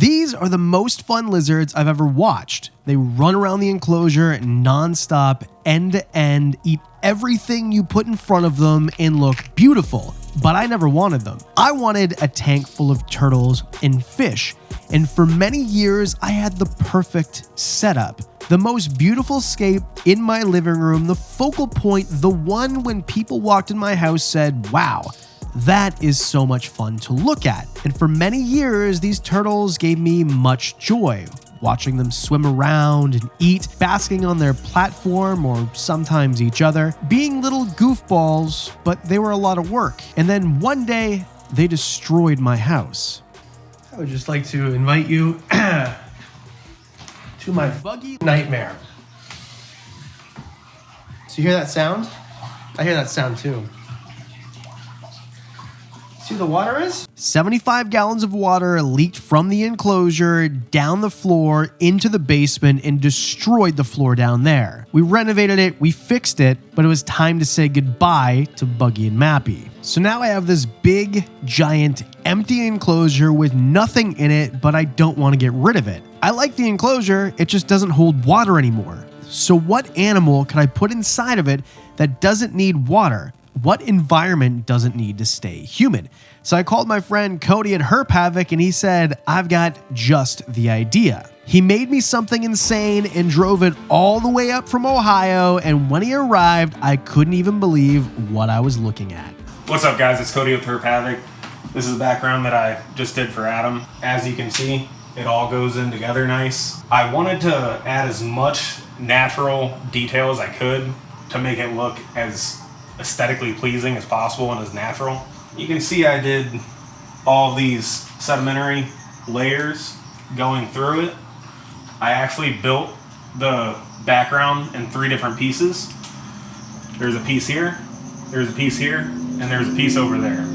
These are the most fun lizards I've ever watched. They run around the enclosure non-stop, end to end, eat everything you put in front of them, and look beautiful. But I never wanted them. I wanted a tank full of turtles and fish. And for many years, I had the perfect setup. The most beautiful scape in my living room, the focal point, the one when people walked in my house said, wow, that is so much fun to look at. And for many years, these turtles gave me much joy. Watching them swim around and eat, basking on their platform or sometimes each other, being little goofballs, but they were a lot of work. And then one day, they destroyed my house. I would just like to invite you to my buggy nightmare. So you hear that sound? I hear that sound too. See where the water is? 75 gallons of water leaked from the enclosure down the floor into the basement and destroyed the floor down there. We renovated it, we fixed it, but it was time to say goodbye to Buggy and Mappy. So now I have this big, giant, empty enclosure with nothing in it, but I don't want to get rid of it. I like the enclosure, it just doesn't hold water anymore. So what animal can I put inside of it that doesn't need water? What environment doesn't need to stay humid? So I called my friend Cody at Herp Havoc and he said, I've got just the idea. He made me something insane and drove it all the way up from Ohio, and when he arrived, I couldn't even believe what I was looking at. What's up, guys? It's Cody with Herp Havoc. This is the background that I just did for Adam. As you can see, it all goes in together nice. I wanted to add as much natural detail as I could to make it look as aesthetically pleasing as possible and as natural. You can see I did all these sedimentary layers going through it. I actually built the background in 3 different pieces. There's a piece here, there's a piece here, and there's a piece over there.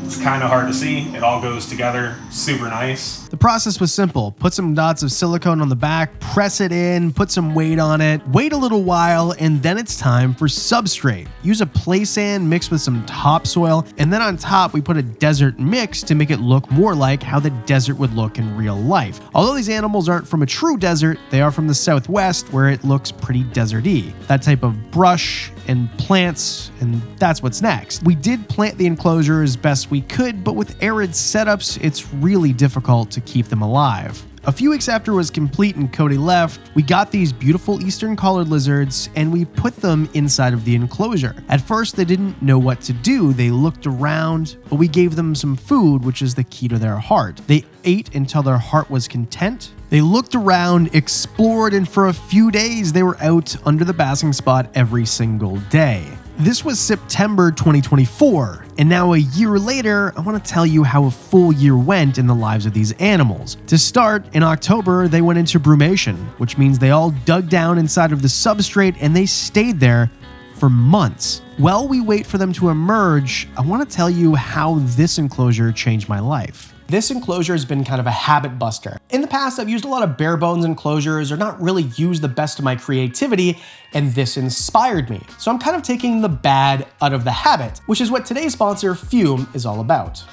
It's kind of hard to see. It all goes together super nice. The process was simple. Put some dots of silicone on the back, press it in, put some weight on it, wait a little while, and then it's time for substrate. Use a play sand mixed with some topsoil, and then on top we put a desert mix to make it look more like how the desert would look in real life. Although these animals aren't from a true desert, they are from the Southwest where it looks pretty desert-y. That type of brush and plants, and that's what's next. We did plant the enclosure as best we could, but with arid setups, it's really difficult to keep them alive. A few weeks after it was complete and Cody left, we got these beautiful eastern collared lizards and we put them inside of the enclosure. At first, they didn't know what to do. They looked around, but we gave them some food, which is the key to their heart. They ate until their heart was content. They looked around, explored, and for a few days, they were out under the basking spot every single day. This was September 2024, and now a year later, I want to tell you how a full year went in the lives of these animals. To start, in October, they went into brumation, which means they all dug down inside of the substrate and they stayed there for months. While we wait for them to emerge, I want to tell you how this enclosure changed my life. This enclosure has been kind of a habit buster. In the past, I've used a lot of bare bones enclosures or not really used the best of my creativity, and this inspired me. So I'm kind of taking the bad out of the habit, which is what today's sponsor, Fume, is all about.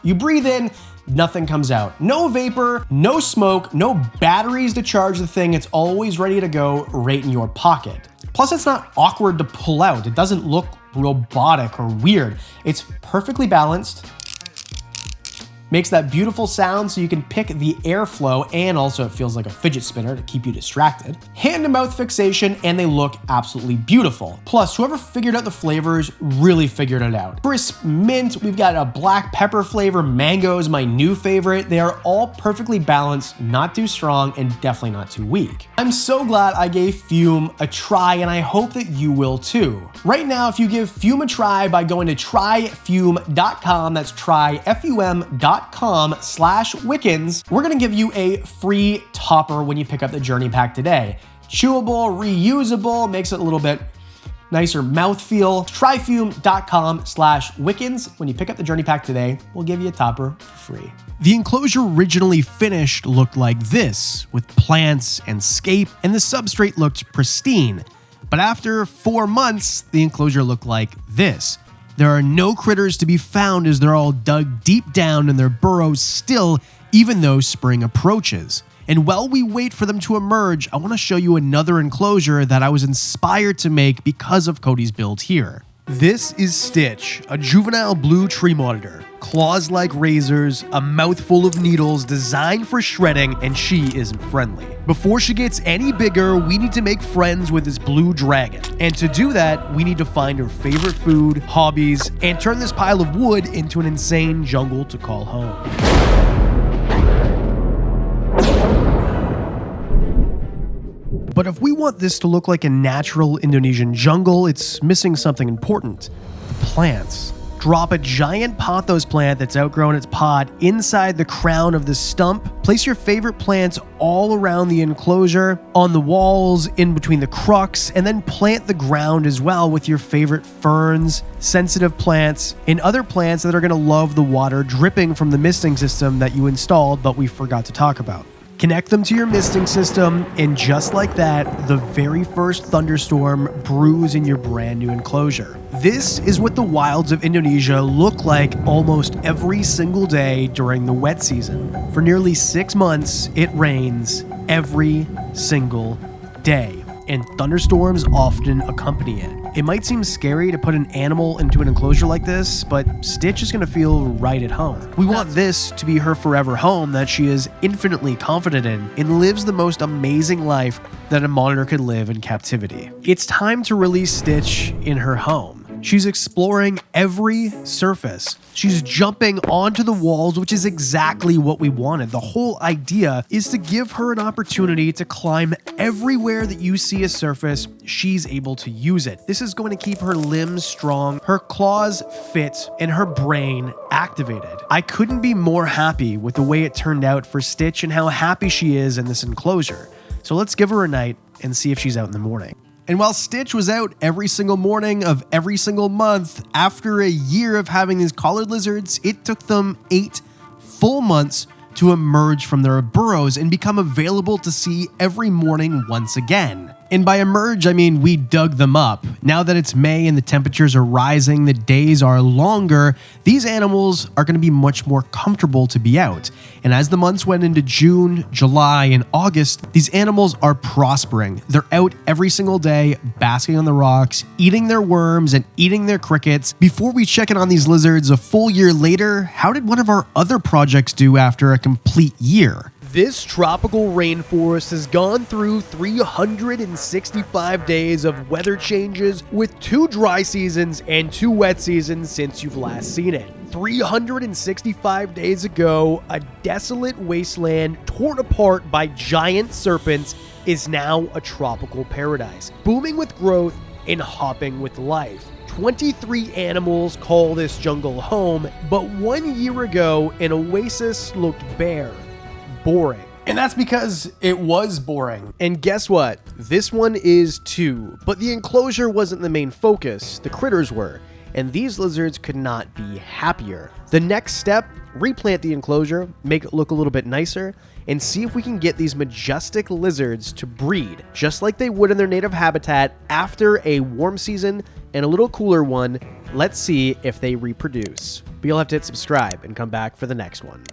You breathe in, nothing comes out. No vapor, no smoke, no batteries to charge the thing. It's always ready to go right in your pocket. Plus, it's not awkward to pull out. It doesn't look robotic or weird. It's perfectly balanced. Makes that beautiful sound so you can pick the airflow, and also it feels like a fidget spinner to keep you distracted. Hand to mouth fixation, and they look absolutely beautiful. Plus, whoever figured out the flavors really figured it out. Crisp mint, we've got a black pepper flavor, mango is my new favorite. They are all perfectly balanced, not too strong, and definitely not too weak. I'm so glad I gave Fume a try, and I hope that you will too. Right now, if you give Fume a try by going to tryfume.com, that's tryfum.com/Wickens, we're gonna give you a free topper when you pick up the Journey Pack today. Chewable, reusable, makes it a little bit nicer mouthfeel. Tryfume.com/Wickens. When you pick up the Journey Pack today, we'll give you a topper for free. The enclosure originally finished looked like this, with plants and scape, and the substrate looked pristine. But after 4 months, the enclosure looked like this. There are no critters to be found as they're all dug deep down in their burrows still even though spring approaches. And while we wait for them to emerge, I want to show you another enclosure that I was inspired to make because of Cody's build here. This is Stitch, a juvenile blue tree monitor. Claws like razors, a mouthful of needles designed for shredding, and she isn't friendly. Before she gets any bigger, we need to make friends with this blue dragon. And to do that, we need to find her favorite food, hobbies, and turn this pile of wood into an insane jungle to call home. But if we want this to look like a natural Indonesian jungle, it's missing something important: the plants. Drop a giant pothos plant that's outgrown its pod inside the crown of the stump. Place your favorite plants all around the enclosure, on the walls, in between the crux, and then plant the ground as well with your favorite ferns, sensitive plants, and other plants that are going to love the water dripping from the misting system that you installed but we forgot to talk about. Connect them to your misting system, and just like that, the very first thunderstorm brews in your brand new enclosure. This is what the wilds of Indonesia look like almost every single day during the wet season. For nearly 6 months, it rains every single day, and thunderstorms often accompany it. It might seem scary to put an animal into an enclosure like this, but Stitch is going to feel right at home. We want this to be her forever home that she is infinitely confident in and lives the most amazing life that a monitor could live in captivity. It's time to release Stitch in her home. She's exploring every surface. She's jumping onto the walls, which is exactly what we wanted. The whole idea is to give her an opportunity to climb everywhere that you see a surface. She's able to use it. This is going to keep her limbs strong, her claws fit, and her brain activated. I couldn't be more happy with the way it turned out for Stitch and how happy she is in this enclosure. So let's give her a night and see if she's out in the morning. And while Stitch was out every single morning of every single month, after a year of having these collared lizards, it took them 8 full months to emerge from their burrows and become available to see every morning once again. And by emerge, I mean we dug them up. Now that it's May and the temperatures are rising, the days are longer, these animals are going to be much more comfortable to be out. And as the months went into June, July, and August, these animals are prospering. They're out every single day, basking on the rocks, eating their worms and eating their crickets. Before we check in on these lizards a full year later, how did one of our other projects do after a complete year? This tropical rainforest has gone through 365 days of weather changes with 2 dry seasons and 2 wet seasons since you've last seen it. 365 days ago, a desolate wasteland torn apart by giant serpents is now a tropical paradise, booming with growth and hopping with life. 23 animals call this jungle home, but 1 year ago, an oasis looked bare. Boring. And that's because it was boring. And guess what? This one is too. But the enclosure wasn't the main focus, the critters were. And these lizards could not be happier. The next step, replant the enclosure, make it look a little bit nicer, and see if we can get these majestic lizards to breed, just like they would in their native habitat after a warm season and a little cooler one. Let's see if they reproduce. But you'll have to hit subscribe and come back for the next one.